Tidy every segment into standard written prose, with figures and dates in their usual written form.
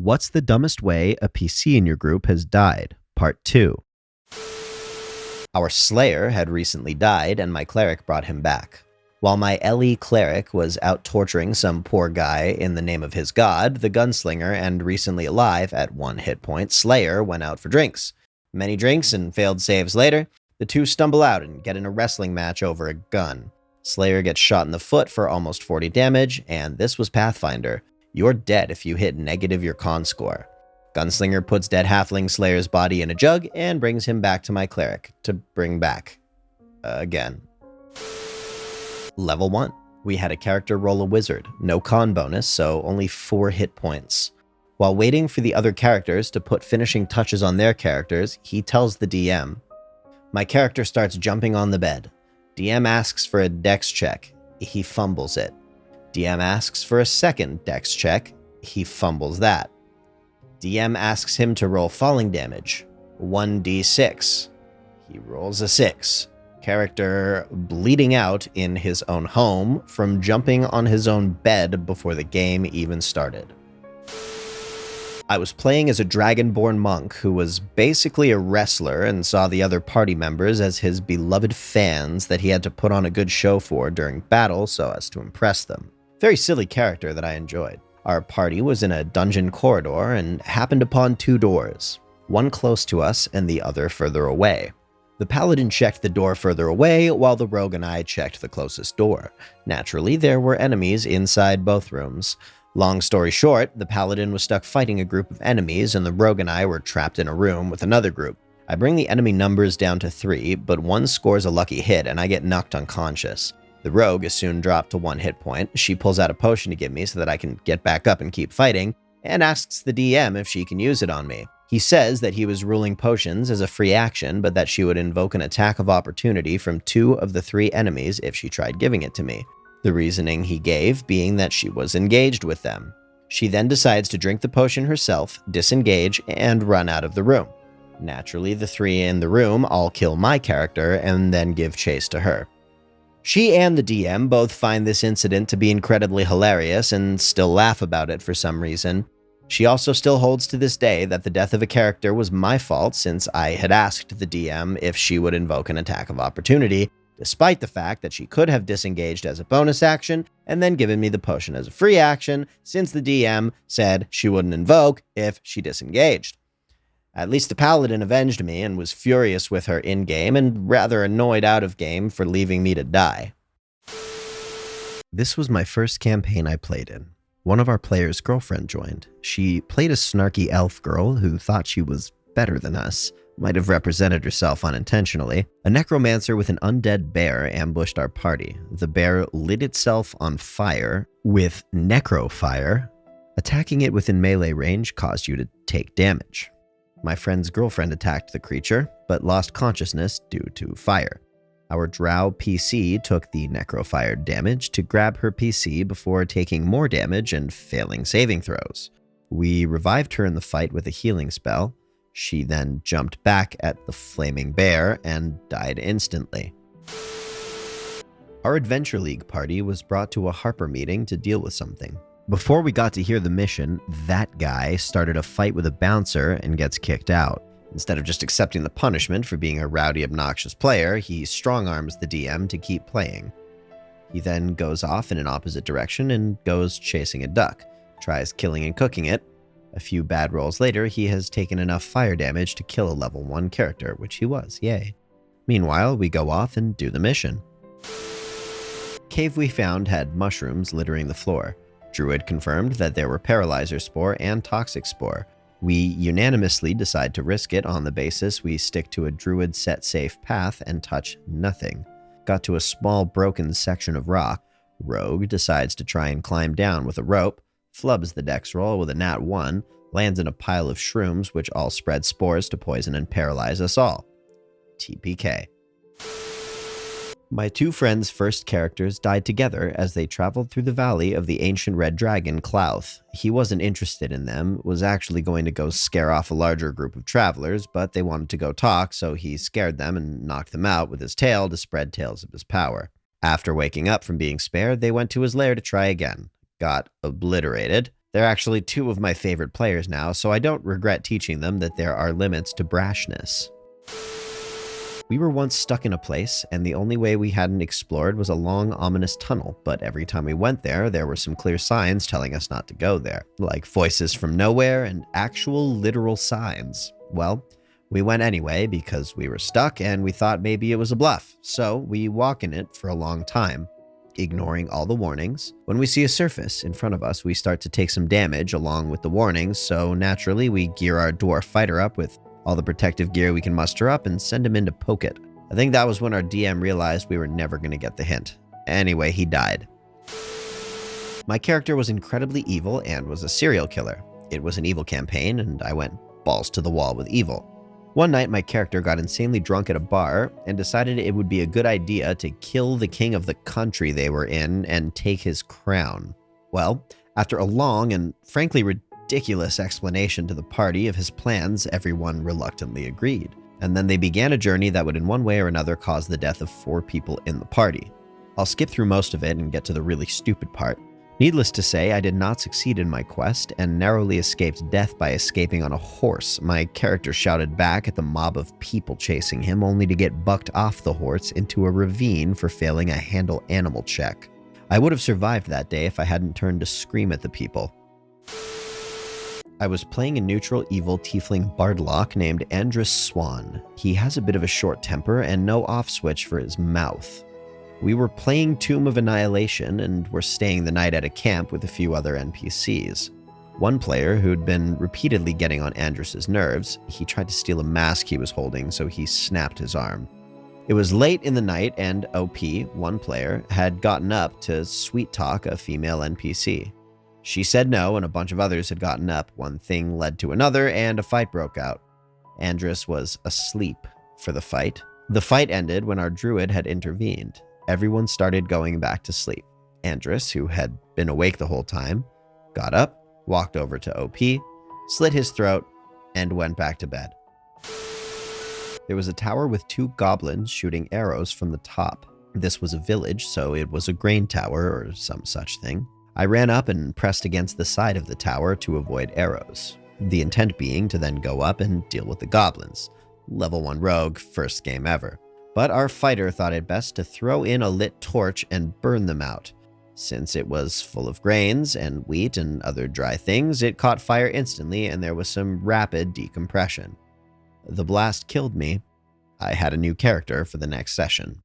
What's the dumbest way a PC in your group has died? Part 2. Our Slayer had recently died, and my cleric brought him back. While my LE cleric was out torturing some poor guy in the name of his god, the gunslinger and recently alive at 1 hit point Slayer went out for drinks. Many drinks and failed saves later, the two stumble out and get in a wrestling match over a gun. Slayer gets shot in the foot for almost 40 damage, and this was Pathfinder. You're dead if you hit negative your con score. Gunslinger puts dead halfling Slayer's body in a jug and brings him back to my cleric to bring back. Again. Level 1. We had a character roll a wizard. No con bonus, so only 4 hit points. While waiting for the other characters to put finishing touches on their characters, he tells the DM. My character starts jumping on the bed. DM asks for a dex check. He fumbles it. DM asks for a second dex check. He fumbles that. DM asks him to roll falling damage. 1d6. He rolls a 6. Character bleeding out in his own home from jumping on his own bed before the game even started. I was playing as a dragonborn monk who was basically a wrestler and saw the other party members as his beloved fans that he had to put on a good show for during battle so as to impress them. Very silly character that I enjoyed. Our party was in a dungeon corridor and happened upon 2 doors, one close to us and the other further away. The paladin checked the door further away while the rogue and I checked the closest door. Naturally, there were enemies inside both rooms. Long story short, the paladin was stuck fighting a group of enemies and the rogue and I were trapped in a room with another group. I bring the enemy numbers down to 3, but one scores a lucky hit and I get knocked unconscious. The rogue is soon dropped to 1 hit point. She pulls out a potion to give me so that I can get back up and keep fighting, and asks the DM if she can use it on me. He says that he was ruling potions as a free action, but that she would invoke an attack of opportunity from 2 of the 3 enemies if she tried giving it to me. The reasoning he gave being that she was engaged with them. She then decides to drink the potion herself, disengage, and run out of the room. Naturally, the 3 in the room all kill my character and then give chase to her. She and the DM both find this incident to be incredibly hilarious and still laugh about it for some reason. She also still holds to this day that the death of a character was my fault since I had asked the DM if she would invoke an attack of opportunity, despite the fact that she could have disengaged as a bonus action and then given me the potion as a free action since the DM said she wouldn't invoke if she disengaged. At least the paladin avenged me and was furious with her in-game and rather annoyed out of game for leaving me to die. This was my first campaign I played in. One of our players' girlfriend joined. She played a snarky elf girl who thought she was better than us, might have represented herself unintentionally. A necromancer with an undead bear ambushed our party. The bear lit itself on fire with necrofire. Attacking it within melee range caused you to take damage. My friend's girlfriend attacked the creature, but lost consciousness due to fire. Our drow PC took the necrofire damage to grab her PC before taking more damage and failing saving throws. We revived her in the fight with a healing spell. She then jumped back at the flaming bear and died instantly. Our Adventure League party was brought to a Harper meeting to deal with something. Before we got to hear the mission, that guy started a fight with a bouncer and gets kicked out. Instead of just accepting the punishment for being a rowdy, obnoxious player, he strong-arms the DM to keep playing. He then goes off in an opposite direction and goes chasing a duck, tries killing and cooking it. A few bad rolls later, he has taken enough fire damage to kill a level 1 character, which he was, yay. Meanwhile, we go off and do the mission. Cave we found had mushrooms littering the floor. Druid confirmed that there were Paralyzer Spore and Toxic Spore. We unanimously decide to risk it on the basis we stick to a Druid set safe path and touch nothing. Got to a small broken section of rock. Rogue decides to try and climb down with a rope, flubs the dex roll with a nat 1, lands in a pile of shrooms which all spread spores to poison and paralyze us all. TPK. My 2 friends' first characters died together as they traveled through the valley of the ancient red dragon, Clouth. He wasn't interested in them, was actually going to go scare off a larger group of travelers, but they wanted to go talk, so he scared them and knocked them out with his tail to spread tales of his power. After waking up from being spared, they went to his lair to try again. Got obliterated, They're actually two of my favorite players now, so I don't regret teaching them that there are limits to brashness. We were once stuck in a place, and the only way we hadn't explored was a long, ominous tunnel, but every time we went there, there were some clear signs telling us not to go there, like voices from nowhere and actual literal signs. Well, we went anyway because we were stuck and we thought maybe it was a bluff, so we walk in it for a long time, ignoring all the warnings. When we see a surface in front of us, we start to take some damage along with the warnings, so naturally we gear our dwarf fighter up with all the protective gear we can muster up and send him in to poke it. I think that was when our DM realized we were never going to get the hint. Anyway, he died. My character was incredibly evil and was a serial killer. It was an evil campaign, and I went balls to the wall with evil. One night, my character got insanely drunk at a bar and decided it would be a good idea to kill the king of the country they were in and take his crown. Well, after a long and frankly ridiculous explanation to the party of his plans, everyone reluctantly agreed. And then they began a journey that would in one way or another cause the death of 4 people in the party. I'll skip through most of it and get to the really stupid part. Needless to say, I did not succeed in my quest and narrowly escaped death by escaping on a horse. My character shouted back at the mob of people chasing him, only to get bucked off the horse into a ravine for failing a handle animal check. I would have survived that day if I hadn't turned to scream at the people. I was playing a neutral evil tiefling bardlock named Andrus Swan. He has a bit of a short temper and no off switch for his mouth. We were playing Tomb of Annihilation and were staying the night at a camp with a few other NPCs. One player, who'd been repeatedly getting on Andrus's nerves, he tried to steal a mask he was holding, so he snapped his arm. It was late in the night and OP, one player, had gotten up to sweet talk a female NPC. She said no, and a bunch of others had gotten up. One thing led to another, and a fight broke out. Andrus was asleep for the fight. The fight ended when our druid had intervened. Everyone started going back to sleep. Andrus, who had been awake the whole time, got up, walked over to OP, slit his throat, and went back to bed. There was a tower with 2 goblins shooting arrows from the top. This was a village, so it was a grain tower or some such thing. I ran up and pressed against the side of the tower to avoid arrows, the intent being to then go up and deal with the goblins. Level 1 rogue, first game ever. But our fighter thought it best to throw in a lit torch and burn them out. Since it was full of grains and wheat and other dry things, it caught fire instantly and there was some rapid decompression. The blast killed me. I had a new character for the next session.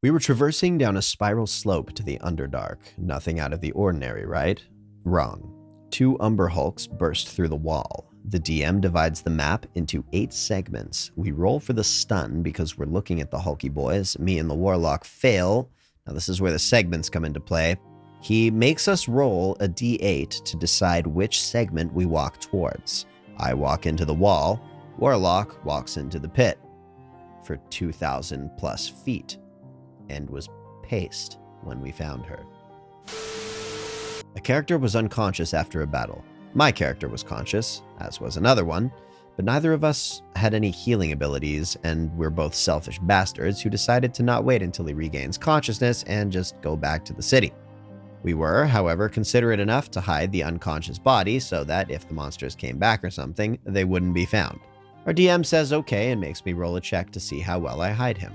We were traversing down a spiral slope to the Underdark. Nothing out of the ordinary, right? Wrong. 2 Umber Hulks burst through the wall. The DM divides the map into 8 segments. We roll for the stun because we're looking at the Hulky boys. Me and the Warlock fail. Now this is where the segments come into play. He makes us roll a d8 to decide which segment we walk towards. I walk into the wall. Warlock walks into the pit for 2,000 plus feet and was paced when we found her. A character was unconscious after a battle. My character was conscious, as was another one, but neither of us had any healing abilities, and we're both selfish bastards who decided to not wait until he regains consciousness and just go back to the city. We were, however, considerate enough to hide the unconscious body so that if the monsters came back or something, they wouldn't be found. Our DM says okay and makes me roll a check to see how well I hide him.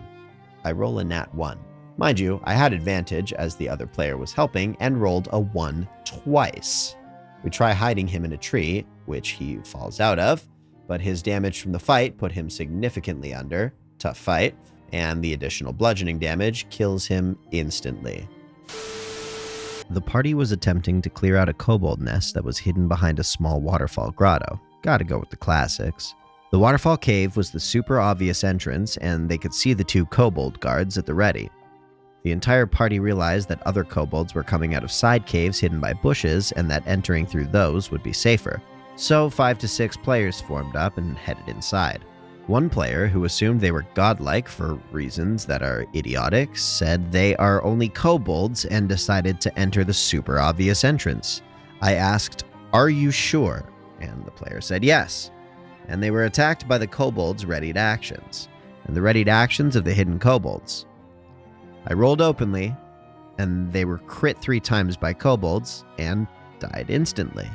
I roll a nat 1. Mind you, I had advantage as the other player was helping and rolled a 1 twice. We try hiding him in a tree, which he falls out of, but his damage from the fight put him significantly under. Tough fight, and the additional bludgeoning damage kills him instantly. The party was attempting to clear out a kobold nest that was hidden behind a small waterfall grotto. Gotta go with the classics. The waterfall cave was the super obvious entrance, and they could see the 2 kobold guards at the ready. The entire party realized that other kobolds were coming out of side caves hidden by bushes and that entering through those would be safer. So 5 to 6 players formed up and headed inside. One player, who assumed they were godlike for reasons that are idiotic, said they are only kobolds and decided to enter the super obvious entrance. I asked, "Are you sure?" And the player said yes. And they were attacked by the kobolds' readied actions, and the readied actions of the hidden kobolds. I rolled openly, and they were crit 3 times by kobolds, and died instantly.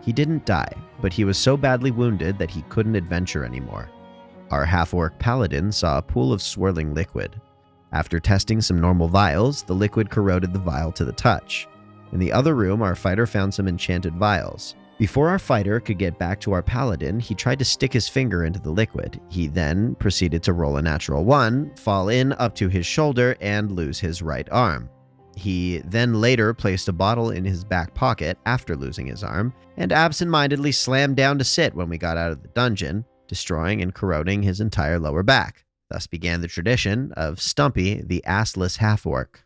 He didn't die, but he was so badly wounded that he couldn't adventure anymore. Our half-orc paladin saw a pool of swirling liquid. After testing some normal vials, the liquid corroded the vial to the touch. In the other room, our fighter found some enchanted vials. Before our fighter could get back to our paladin, he tried to stick his finger into the liquid. He then proceeded to roll a natural 1, fall in up to his shoulder, and lose his right arm. He then later placed a bottle in his back pocket after losing his arm, and absent-mindedly slammed down to sit when we got out of the dungeon, destroying and corroding his entire lower back. Thus began the tradition of Stumpy the assless half-orc.